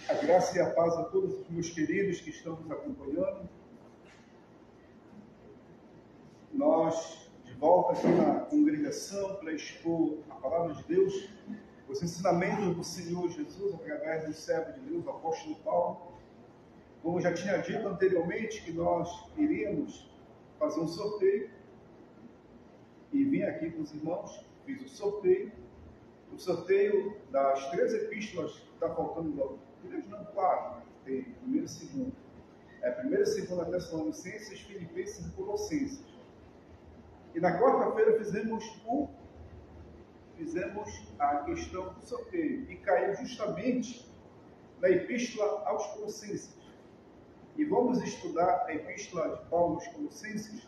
A graça e a paz a todos os meus queridos que estão nos acompanhando. Nós, de volta aqui na congregação para expor a palavra de Deus, os ensinamentos do Senhor Jesus através do servo de Deus, o apóstolo Paulo. Como já tinha dito anteriormente, que nós iríamos fazer um sorteio, e vim aqui com os irmãos, fiz o sorteio das 3 epístolas que está faltando, 3 não, 4, tem 1ª e 2ª. 1ª e 2ª Tessalonicenses, Filipenses e Colossenses. E na quarta-feira fizemos a questão do sorteio, e caiu justamente na epístola aos Colossenses. E vamos estudar a epístola de Paulo aos Colossenses,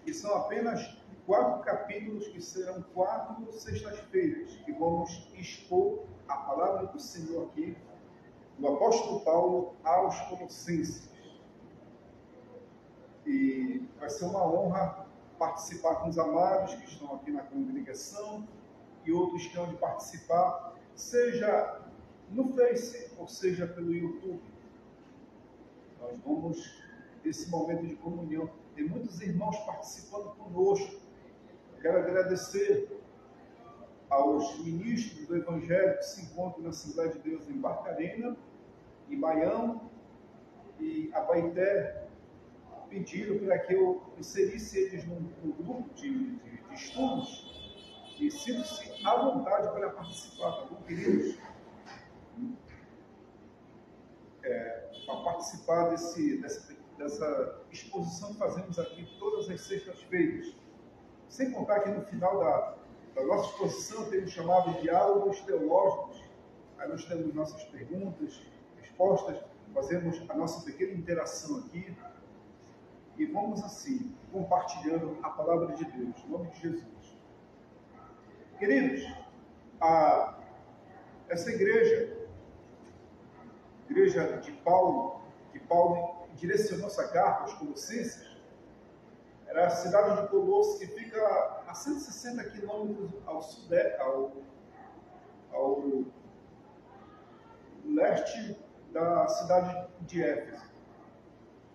que são apenas 4 capítulos, que serão 4 sextas-feiras, que vamos expor a palavra do Senhor aqui, do apóstolo Paulo aos Colossenses. E vai ser uma honra participar com os amados que estão aqui na congregação e outros que hão de participar, seja no Face ou seja pelo YouTube. Nós vamos ter esse momento de comunhão. Tem muitos irmãos participando conosco. Quero agradecer aos ministros do Evangelho que se encontram na Assembleia de Deus em Barcarena, em Baião e Abaeté. Pediram para que eu inserisse eles no grupo de estudos, e sinto-se à vontade para participar, tá bom, queridos? Para participar dessa exposição que fazemos aqui todas as sextas-feiras. Sem contar que no final da nossa exposição temos chamado de diálogos teológicos. Aí nós temos nossas perguntas, respostas, fazemos a nossa pequena interação aqui e vamos assim, compartilhando a palavra de Deus, em nome de Jesus. Queridos, essa igreja de Paulo, que Paulo direcionou essa carta aos Colossenses, era a cidade de Colossos, que fica a 160 quilômetros ao leste da cidade de Éfeso.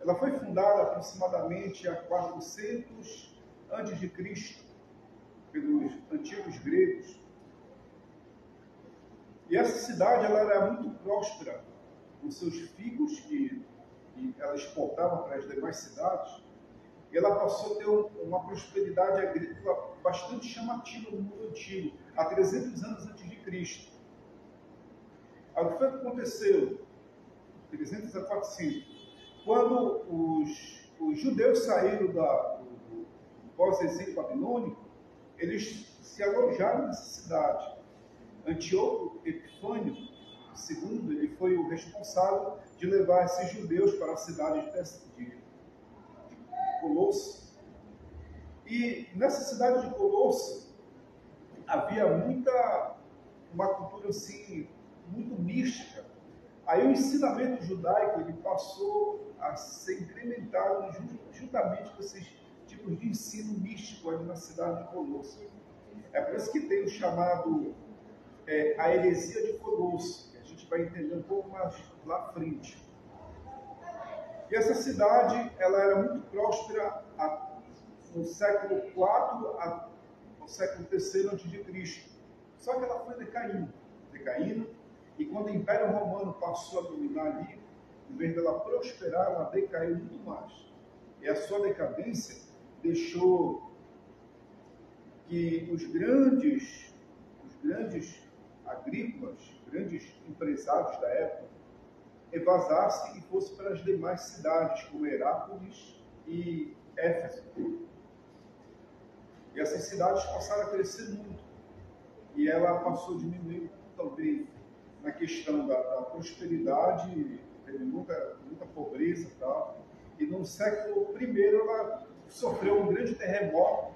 Ela foi fundada aproximadamente há 400 a.C. pelos antigos gregos. E essa cidade ela era muito próspera, com seus figos que ela exportava para as demais cidades. E ela passou a ter uma prosperidade agrícola bastante chamativa no mundo antigo, há 300 anos antes de Cristo. Aí, o que foi que aconteceu? 300 a 400. Quando os judeus saíram do pós-exílio babilônico, eles se alojaram nessa cidade. Antíoco Epifânio II, ele foi o responsável de levar esses judeus para a cidade de Colosso. E nessa cidade de Colosso havia uma cultura assim, muito mística. Aí o ensinamento judaico ele passou a ser incrementado juntamente com esses tipos de ensino místico ali na cidade de Colosso. É por isso que tem o chamado a heresia de Colosso, que a gente vai entender um pouco mais lá à frente. E essa cidade ela era muito próspera no século IV ao século III a.C. Só que ela foi decaindo. E quando o Império Romano passou a dominar ali, em vez dela prosperar, ela decaiu muito mais. E a sua decadência deixou que os grandes agrícolas, grandes empresários da época, evasassem e fossem para as demais cidades, como Herápolis e Éfeso. E essas cidades passaram a crescer muito. E ela passou a diminuir também na questão da prosperidade, teve muita pobreza e tal. E no século I ela sofreu um grande terremoto,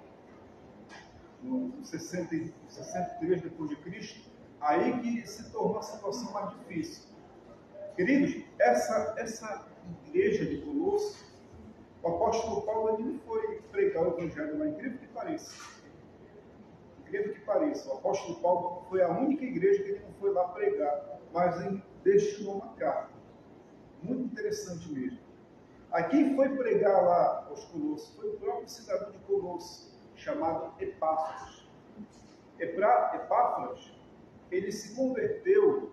no 63 depois de Cristo, aí que se tornou a situação mais difícil. Queridos, essa igreja de Colosso, o apóstolo Paulo ele não foi pregar o evangelho lá, incrível que pareça. Incrível que pareça, o apóstolo Paulo foi a única igreja que ele não foi lá pregar, mas destinou uma carta. Muito interessante mesmo. A quem foi pregar lá aos Colossos foi o próprio cidadão de Colossos, chamado Epáfras. Epáfras, ele se converteu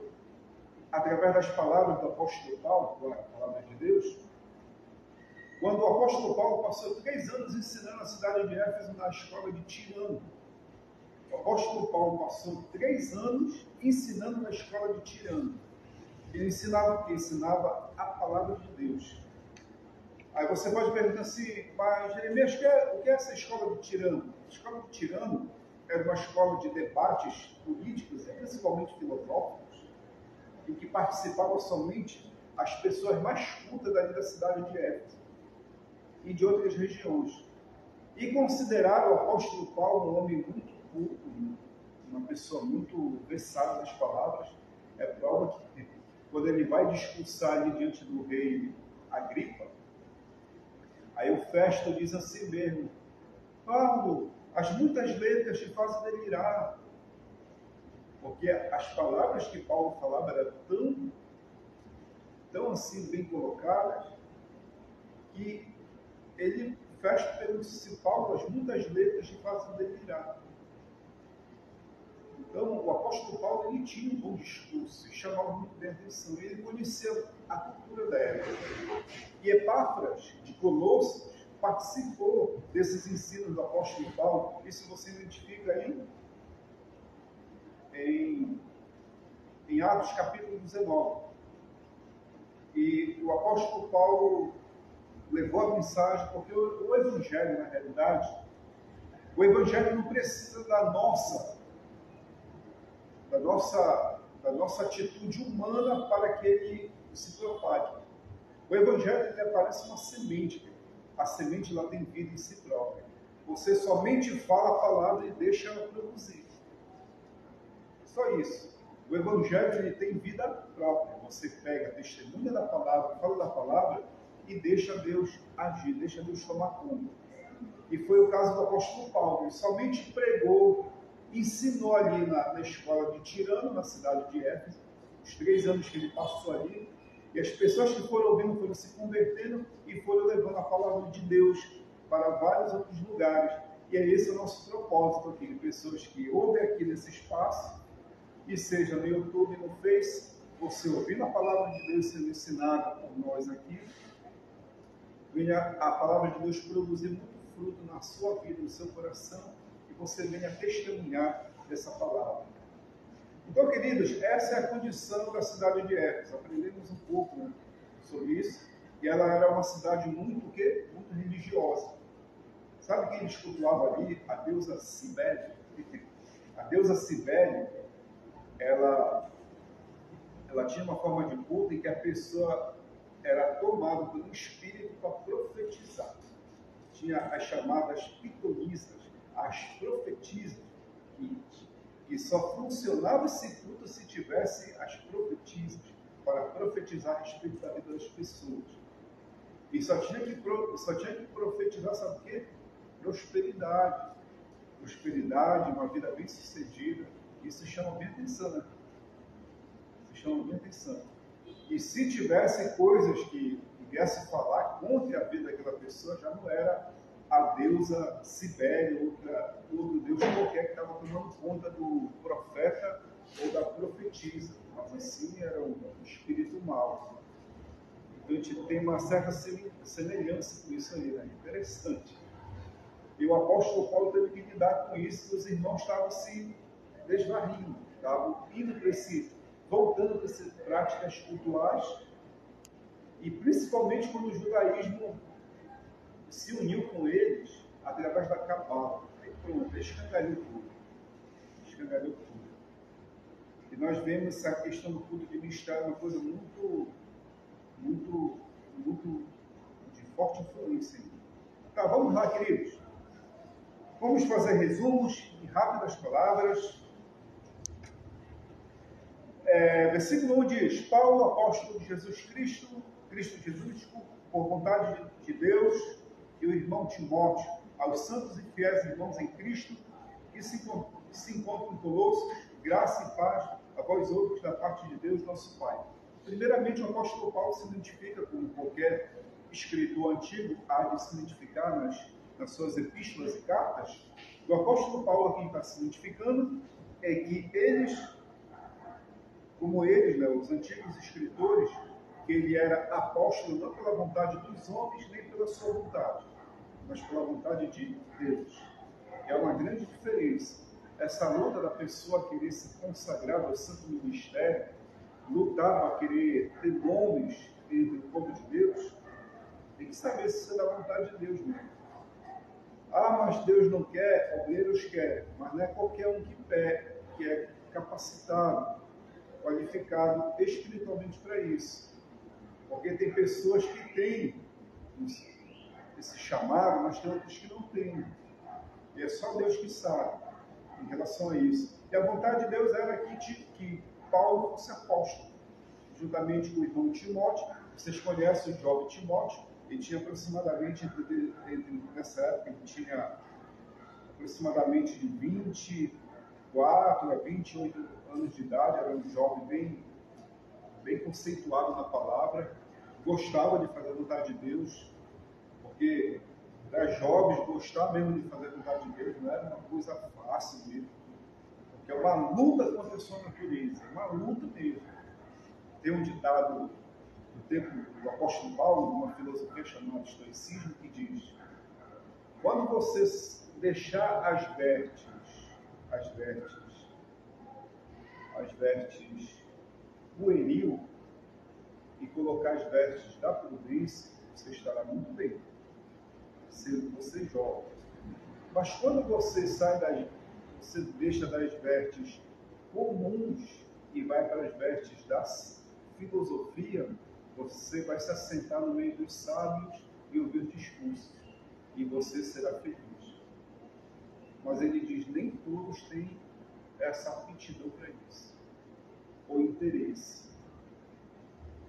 através das palavras do apóstolo Paulo, a palavra de Deus, quando o apóstolo Paulo passou 3 anos ensinando a cidade de Éfeso na escola de Tirano. O apóstolo Paulo passou 3 anos ensinando na escola de Tirano. Ele ensinava o quê? Ensinava a palavra de Deus. Aí você pode perguntar assim, mas Jeremias, o que é essa escola de Tirano? A escola de Tirano era uma escola de debates políticos, principalmente filosóficos, em que participavam somente as pessoas mais cultas da cidade de Éfeso e de outras regiões. E consideraram o apóstolo Paulo um homem muito culto, uma pessoa muito versada nas palavras. É prova que quando ele vai discursar ali diante do rei Agripa, aí o Festo diz assim mesmo: Paulo, as muitas letras te fazem delirar. Porque as palavras que Paulo falava eram tão assim bem colocadas, que ele, Festo, pergunta se Paulo, as muitas letras te fazem delirar. Então, o apóstolo Paulo, ele tinha um bom discurso, e chamava muito bem a atenção. Ele conheceu a cultura da época. E Epáfras, de Colossos, participou desses ensinos do apóstolo Paulo. Isso você identifica aí em Atos capítulo 19. E o apóstolo Paulo levou a mensagem, porque o evangelho, na realidade, o evangelho não precisa da nossa atitude humana para que ele se propague. O evangelho, ele parece uma semente. A semente, ela tem vida em si própria. Você somente fala a palavra e deixa ela produzir. Só isso. O evangelho, ele tem vida própria. Você pega, testemunha da palavra, fala da palavra e deixa Deus agir, deixa Deus tomar conta. E foi o caso do apóstolo Paulo. Ele somente pregou, ensinou ali na escola de Tirano, na cidade de Éfeso, os 3 anos que ele passou ali, e as pessoas que foram ouvindo foram se convertendo e foram levando a palavra de Deus para vários outros lugares. E é esse o nosso propósito aqui, de pessoas que ouvem aqui nesse espaço, e seja no YouTube, no Face, você ouvindo a palavra de Deus sendo ensinada por nós aqui, venha a palavra de Deus produzir muito fruto na sua vida, no seu coração, e você venha testemunhar dessa palavra. Então, queridos, essa é a condição da cidade de Éfeso. Aprendemos um pouco sobre isso, e ela era uma cidade muito religiosa. Sabe quem eles cultuavam ali? A deusa Cibele. A deusa Cibele, ela tinha uma forma de culto em que a pessoa era tomada pelo espírito para profetizar. Tinha as chamadas pitonisas, as profetisas, que só funcionava esse culto se tivesse as profetisas, para profetizar a respeito da vida das pessoas. E só tinha que profetizar, sabe o quê? Prosperidade. Prosperidade, uma vida bem sucedida. Isso chama bem atenção, né? Isso chama bem atenção. E se tivesse coisas que viesse falar contra a vida daquela pessoa, já não era a deusa Cibele, outro deus qualquer que estava tomando conta do profeta ou da profetisa, mas assim era um espírito mau. Então a gente tem uma certa semelhança com isso aí, né? Interessante. E o apóstolo Paulo teve que lidar com isso, e os irmãos estavam se desvarrindo, estavam indo para voltando para essas práticas cultuais, e principalmente quando o judaísmo se uniu com eles através da cabala. Aí pronto, escangalhou tudo. Escangalhou tudo. E nós vemos essa questão do culto de ministério uma coisa muito de forte influência. Tá, vamos lá, queridos. Vamos fazer resumos em rápidas palavras. Versículo 1 diz: Paulo, apóstolo de Jesus Cristo Jesus, por vontade de Deus, e o irmão Timóteo, aos santos e fiéis irmãos em Cristo, que se encontram em Colossos, graça e paz a vós outros da parte de Deus, nosso Pai. Primeiramente, o apóstolo Paulo se identifica como qualquer escritor antigo há de se identificar nas suas epístolas e cartas. O apóstolo Paulo aqui está se identificando é que eles, como eles, né, os antigos escritores, que ele era apóstolo não pela vontade dos homens, nem pela sua vontade, mas pela vontade de Deus. É uma grande diferença. Essa luta da pessoa querer se consagrar ao santo ministério, lutar para querer ter nomes entre o povo de Deus, tem que saber se isso é da vontade de Deus mesmo. Ah, mas Deus não quer, obreiros querem, mas não é qualquer um que é capacitado, qualificado espiritualmente para isso. Porque tem pessoas que têm esse chamado, mas tem outros que não têm. E é só Deus que sabe em relação a isso. E a vontade de Deus era que Paulo fosse apóstolo, juntamente com o irmão Timóteo. Vocês conhecem o jovem Timóteo. Ele tinha aproximadamente, nessa época, ele tinha aproximadamente de 24 a 28 anos de idade. Era um jovem bem conceituado na palavra, gostava de fazer a vontade de Deus, porque para jovens gostar mesmo de fazer a vontade de Deus não era uma coisa fácil mesmo, porque é uma luta contra a sua natureza, é uma luta mesmo. Tem um ditado do tempo do apóstolo Paulo, uma filosofia chamada estoicismo, que diz: quando você deixar as vestes pueril e colocar as vestes da prudência, você estará muito bem, sendo você jovem. Mas quando você você deixa das vestes comuns e vai para as vestes da filosofia, você vai se assentar no meio dos sábios e ouvir os discursos, e você será feliz. Mas ele diz, nem todos têm essa aptidão para isso, ou interesse.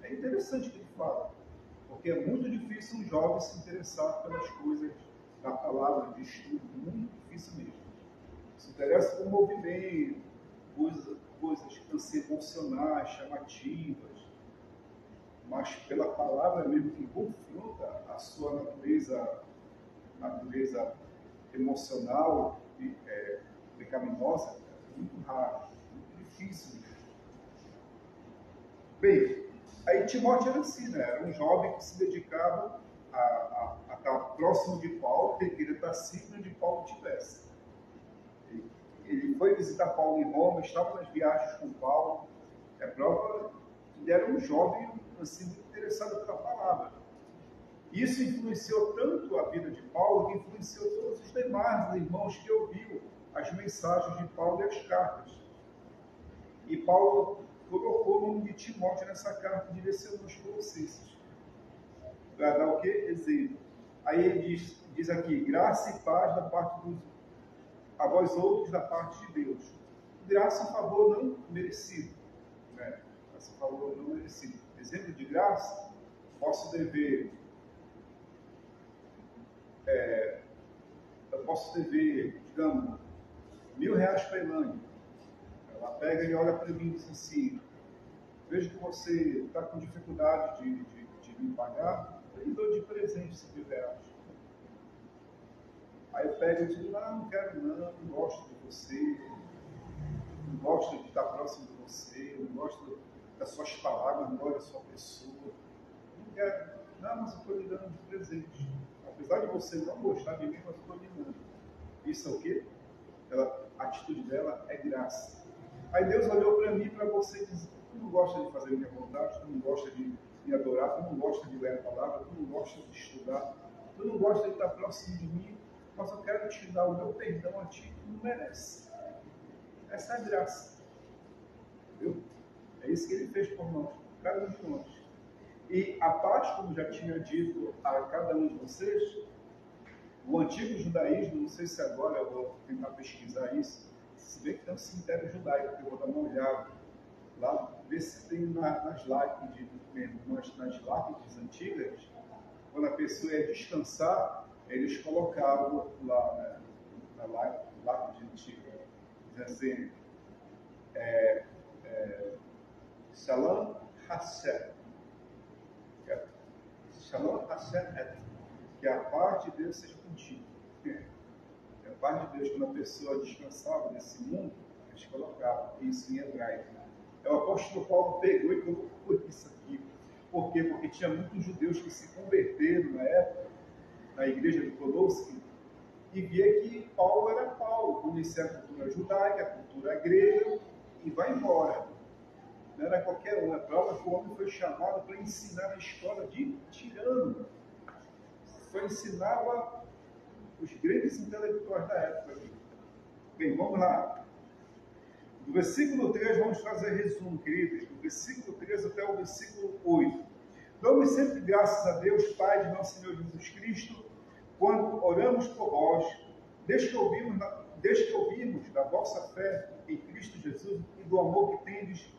É interessante o que ele fala, porque é muito difícil um jovem se interessar pelas coisas da palavra, de estudo, muito difícil mesmo. Se interessa por movimento, coisas emocionais, chamativas, mas pela palavra mesmo que confronta a sua natureza emocional e pecaminosa, é muito raro, muito difícil mesmo. Bem, aí Timóteo era assim, né? Era um jovem que se dedicava a estar próximo de Paulo, ele queria estar sempre onde Paulo estivesse. Ele foi visitar Paulo em Roma, estava nas viagens com Paulo. É prova que ele era um jovem assim, muito interessado pela palavra. Isso influenciou tanto a vida de Paulo, que influenciou todos os demais irmãos que ouviram as mensagens de Paulo e as cartas. E Paulo colocou o nome de Timóteo nessa carta e direcionou aos Colossenses. Para dar o quê? Exemplo. Aí ele diz aqui, graça e paz da parte a vós outros da parte de Deus. Graça e favor não merecido. Né? Graça e favor não merecido. Exemplo de graça, posso dever digamos, R$1.000 para a Elaine. Ela pega e olha para mim e diz assim, vejo que você está com dificuldade de me pagar, eu lhe dou de presente R$5.000. Aí eu pego e digo, não quero não gosto de você, não gosto de estar próximo de você, não gosto das suas palavras, não gosto da sua pessoa, não quero, não, mas eu estou lhe dando de presente. Apesar de você não gostar de mim, mas eu estou lhe dando. Isso é o quê? A atitude dela é graça. Aí Deus olhou para mim e para você e disse, tu não gosta de fazer a minha vontade, tu não gosta de me adorar, tu não gosta de ler a palavra, tu não gosta de estudar, tu não gosta de estar próximo de mim, mas eu quero te dar o meu perdão a ti que tu não merece. Essa é a graça. Entendeu? É isso que ele fez por nós, cada um de nós. E a paz, como já tinha dito a cada um de vocês, o antigo judaísmo, não sei se agora eu vou tentar pesquisar isso, se vê que tem um cemitério judaico, que eu vou dar uma olhada lá, ver se tem nas lápides antigas, quando a pessoa ia descansar, eles colocavam lá, né, na lápide antiga, dizendo assim, Shalom Hashem, Shalom Hashem, que a paz de Deus seja contigo. A paz de Deus, quando a pessoa descansava nesse mundo, eles colocavam isso em hebraico. O apóstolo Paulo pegou e colocou isso aqui. Por quê? Porque tinha muitos judeus que se converteram na época, na igreja de Colosse, e via que Paulo era Paulo, conhecia a cultura judaica, a cultura grega, e vai embora. Não era qualquer um. A prova que o homem foi chamado para ensinar a escola de tirano. Só ensinava os grandes intelectuais da época. Bem, vamos lá. Do versículo 3, vamos fazer resumo, queridos. Do versículo 3 até o versículo 8. Damos sempre graças a Deus, Pai de nosso Senhor Jesus Cristo, quando oramos por vós, desde que ouvimos da vossa fé em Cristo Jesus e do amor que tendes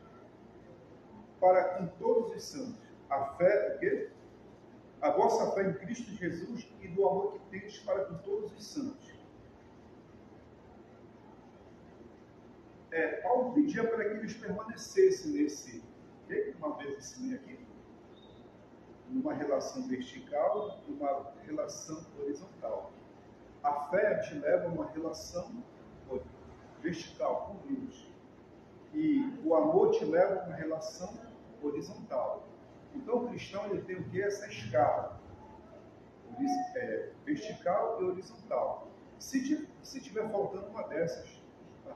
para com todos os santos. A fé, o quê? A vossa fé em Cristo Jesus e do amor que tendes para com todos os santos. Paulo pedia para que eles permanecessem nesse, que uma vez ensinei aqui, numa relação vertical e uma relação horizontal. A fé te leva a uma relação vertical com Deus. E o amor te leva a uma relação horizontal. Então o cristão ele tem o que? Essa escala. Vertical e horizontal. Se tiver faltando uma dessas, tá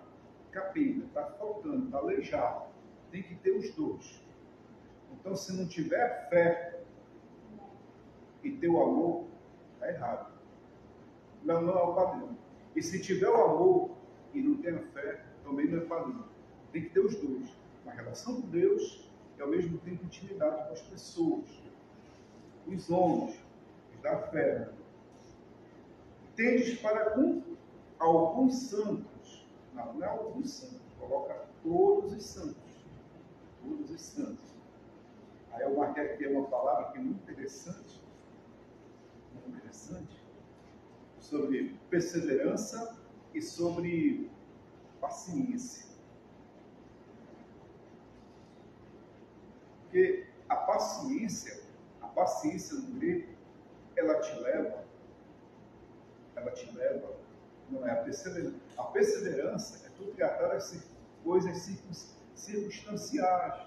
capenga, está faltando, está aleijado. Tem que ter os dois. Então se não tiver fé e ter o amor, está errado. Não é o padrão. E se tiver o amor e não tem a fé, também não é padrão. Tem que ter os dois. Uma relação com Deus e ao mesmo tempo intimidade com as pessoas. Os homens, os da fé. Tendes para com alguns santos. Não é alguns santos. Coloca todos os santos. Todos os santos. Aí eu marquei aqui uma palavra que é muito interessante. Muito interessante. Sobre perseverança e sobre paciência. Porque a paciência no grego, ela te leva, não é a perseverança. A perseverança é tu tratar as coisas circunstanciais.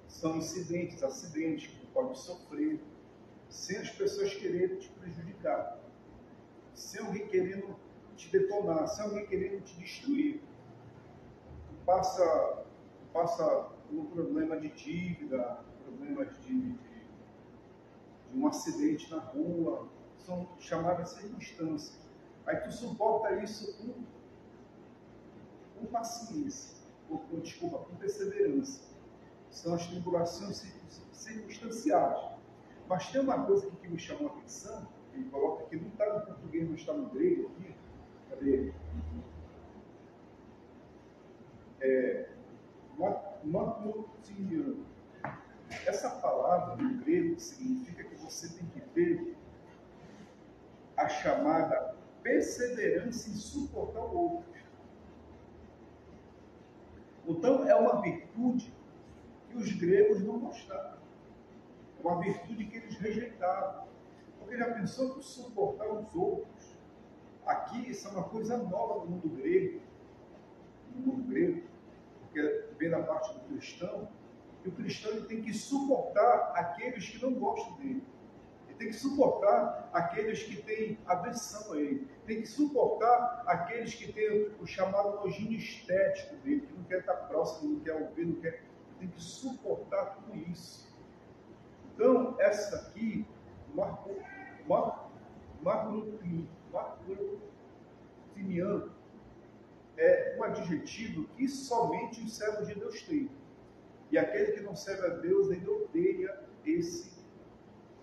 São incidentes, acidentes que tu pode sofrer, sem as pessoas quererem te prejudicar, sem alguém querendo te detonar, sem alguém querendo te destruir. Tu passa um problema de dívida, problemas de um acidente na rua, são chamadas circunstâncias. Aí tu suporta isso com paciência, com perseverança. São as tribulações circunstanciais. Mas tem uma coisa aqui que me chamou a atenção, ele coloca aqui, não está no português, mas está no grego aqui. Cadê? Macrotiniano. Essa palavra no grego significa que você tem que ter a chamada perseverança em suportar o outro. Então é uma virtude que os gregos não gostavam. É uma virtude que eles rejeitavam. Porque já pensou que suportar os outros? Aqui isso é uma coisa nova no mundo grego. No mundo grego. Porque vem da parte do cristão, e o cristão ele tem que suportar aqueles que não gostam dele. Ele tem que suportar aqueles que têm aversão a ele. Tem que suportar aqueles que têm o chamado nojinho estético dele, que não quer estar próximo, não quer ouvir, não quer. Tem que suportar tudo isso. Então, essa aqui, macrotiniano, é um adjetivo que somente os servos de Deus têm. E aquele que não serve a Deus, ele odeia esse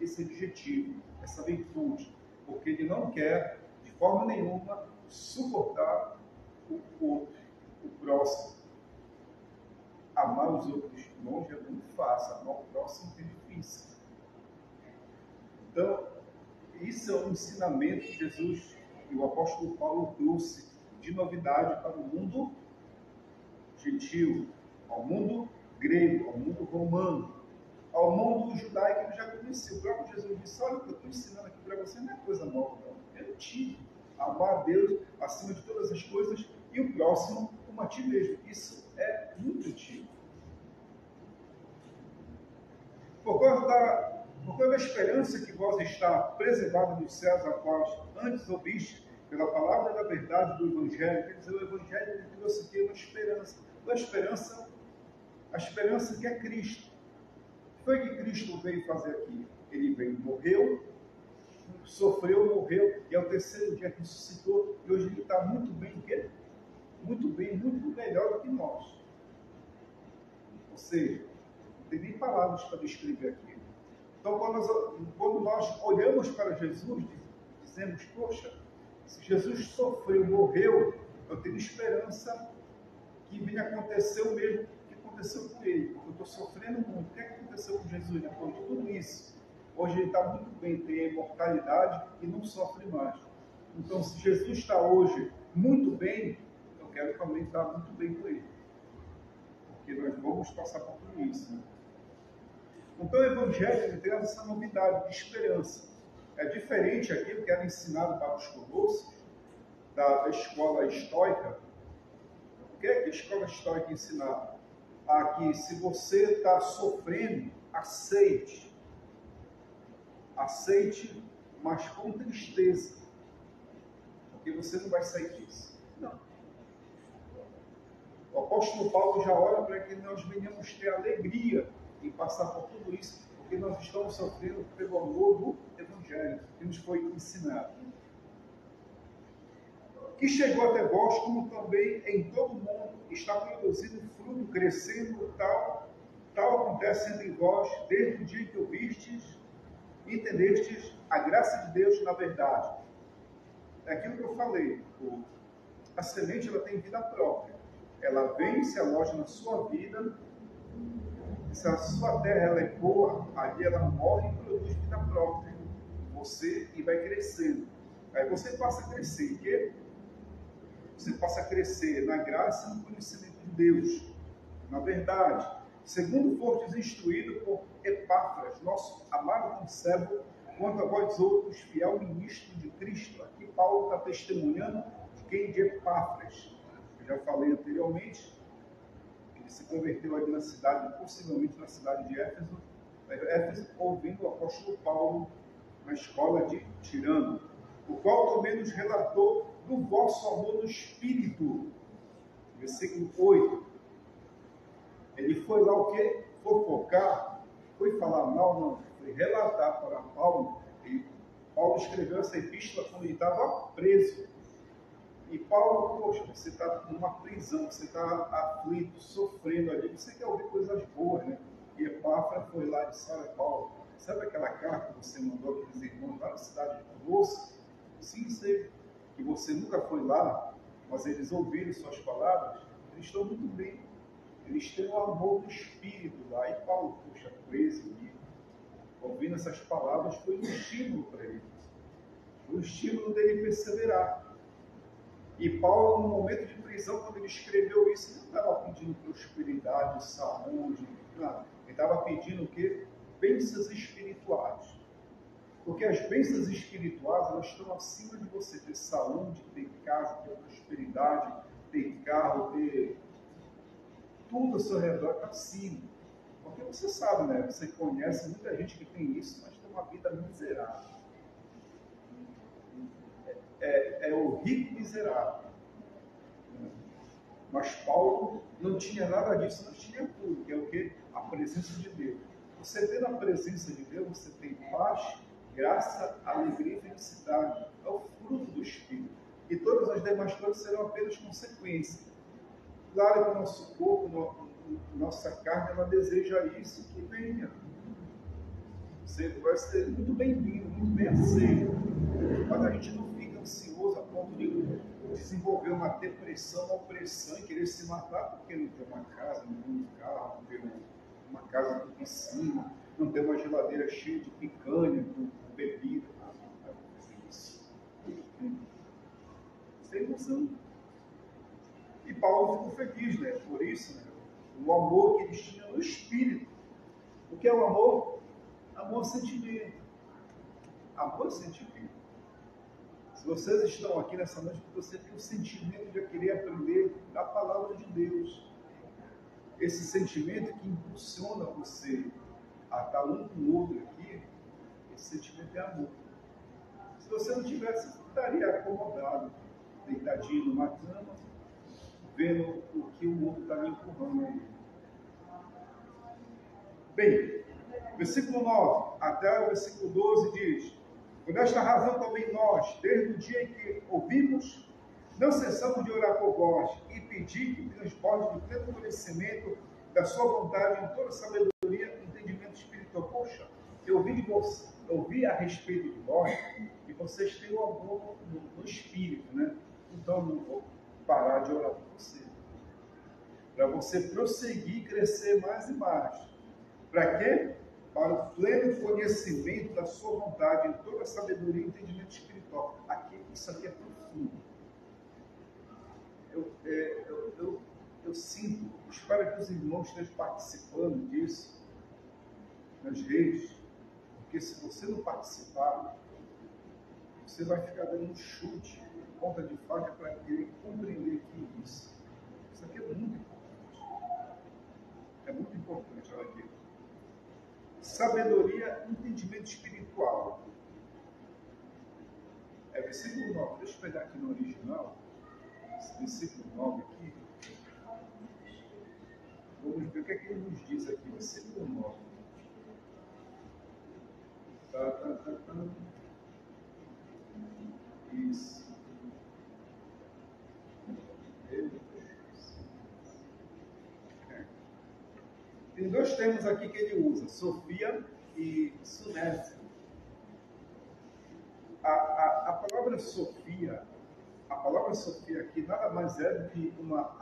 adjetivo, essa virtude, porque ele não quer, de forma nenhuma, suportar o outro, o próximo. Amar os outros longe é muito fácil, amar o próximo é difícil. Então, isso é um ensinamento que Jesus e o apóstolo Paulo trouxe de novidade para o mundo gentil, ao mundo grego, ao mundo romano. mundo judaico ele já conhecia. O próprio Jesus disse, olha, o que eu estou ensinando aqui para você não é coisa nova, não. É antigo. Amar a Deus acima de todas as coisas e o próximo como a ti mesmo. Isso é muito antigo. Por causa da esperança que vós está preservada nos céus, a quais antes ouviste, pela palavra da verdade do Evangelho. Quer dizer, o Evangelho ele trouxe aqui uma esperança. A esperança que é Cristo. O que foi que Cristo veio fazer aqui? Ele veio, morreu, sofreu, morreu, e ao terceiro dia ressuscitou, e hoje ele está muito bem, muito bem, muito melhor do que nós. Ou seja, não tem nem palavras para descrever aqui. Então, quando nós olhamos para Jesus, dizemos, poxa, se Jesus sofreu, morreu, eu tenho esperança que venha acontecer o mesmo que aconteceu com ele. Eu estou sofrendo muito. O que aconteceu com Jesus depois de tudo isso? Hoje ele está muito bem, tem a imortalidade e não sofre mais. Então, se Jesus está hoje muito bem, eu quero também estar muito bem com ele. Porque nós vamos passar por tudo isso. Né? Então, o Evangelho traz essa novidade de esperança. É diferente aquilo que era ensinado para os colossos, da escola estoica. O que é que a escola estoica ensinava? Que se você está sofrendo, aceite. Aceite, mas com tristeza. Porque você não vai sair disso. Não. O apóstolo Paulo já ora para que nós venhamos ter alegria em passar por tudo isso, porque nós estamos sofrendo pelo amor do Evangelho, que nos foi ensinado. Que chegou até vós, como também em todo o mundo está produzindo fruto, crescendo, tal acontece entre vós, desde o dia que ouvistes, entendestes a graça de Deus na verdade. É aquilo que eu falei, a semente ela tem vida própria. Ela vem, se aloja na sua vida. Se a sua terra ela é boa, ali ela morre e produz vida própria. Você e vai crescendo. Aí você passa a crescer. O quê? Você passa a crescer na graça e no conhecimento de Deus. Na verdade, segundo fostes instruído por Epáfras, nosso amado conservo, quanto a vós outros, fiel ministro de Cristo. Aqui Paulo está testemunhando de quem? De Epáfras. Eu já falei anteriormente, ele se converteu ali na cidade, possivelmente na cidade de Éfeso, ouvindo o apóstolo Paulo na escola de Tirano, o qual também nos relatou do vosso amor no Espírito. Versículo 8. Ele foi lá o quê? Fofocar, foi falar mal, não, foi relatar para Paulo. E Paulo escreveu essa epístola quando ele estava preso. E Paulo, poxa, você está numa prisão, você está aflito, sofrendo ali, você quer ouvir coisas boas, né? E Epáfras foi lá e disse, olha Paulo, sabe aquela carta que você mandou aqueles irmãos lá na cidade de Colossos? Sim, sei que você nunca foi lá, mas eles ouviram suas palavras, eles estão muito bem. Eles têm o amor do Espírito lá. E Paulo, poxa, preso ali, ouvindo essas palavras, foi um estímulo para ele. Foi um estímulo dele perseverar. E Paulo, no momento de prisão, quando ele escreveu isso, ele não estava pedindo prosperidade, saúde, nada. Ele estava pedindo o quê? Bênçãos espirituais. Porque as bênçãos espirituais, elas estão acima de você ter saúde, ter casa, ter prosperidade, ter carro, ter tudo ao seu redor está acima. Porque você sabe, né? Você conhece muita gente que tem isso, mas tem uma vida miserável. É o rico miserável. Mas Paulo não tinha nada disso, não tinha tudo, que é o quê? A presença de Deus. Você tendo a presença de Deus, você tem paz, graça, alegria e felicidade. É o fruto do Espírito. E todas as demais coisas serão apenas consequência. Claro que o nosso corpo, nossa carne, ela deseja isso que venha. Você vai ser muito bem-vindo, muito bem aceito. Mas a gente não fica ansioso a ponto de desenvolver uma depressão, uma opressão e querer se matar porque não tem uma casa, não tem um carro, não tem uma casa com piscina, não tem uma geladeira cheia de picanha, com bebida. Não vai fazer isso. Isso é ilusão. E Paulo ficou feliz, Por isso, O amor que eles tinham no Espírito. O que é o amor? Amor é sentimento. Amor é sentimento. Se vocês estão aqui nessa noite, você tem o sentimento de querer aprender a palavra de Deus. Esse sentimento que impulsiona você a estar um com o outro aqui, esse sentimento é amor. Se você não tivesse, você estaria acomodado, deitadinho numa cama, vendo o que o outro está lhe empurrando aí. Bem, versículo 9 até o versículo 12 diz: por esta razão também nós, desde o dia em que ouvimos, não cessamos de orar por vós e pedir que transborde de pleno conhecimento da sua vontade em toda sabedoria e entendimento espiritual. Poxa, eu ouvi a respeito de vós e vocês têm o amor no espírito, né? Então não vou parar de orar por você. Para você prosseguir e crescer mais e mais. Para quê? Para o pleno conhecimento da sua vontade em toda a sabedoria e entendimento espiritual. Isso aqui é profundo. Eu sinto, espero que os irmãos estejam participando disso nas redes, porque se você não participar, você vai ficar dando um chute, ponta de faca para querer compreender que isso. Isso aqui é muito importante. É muito importante, olha aqui. Sabedoria, entendimento espiritual. É versículo 9. Deixa eu pegar aqui no original. Esse versículo 9 aqui. Vamos ver o que é que ele nos diz aqui. Versículo 9. Isso. Tem dois termos aqui que ele usa, Sofia e Sunésia. A palavra Sofia aqui nada mais é do que uma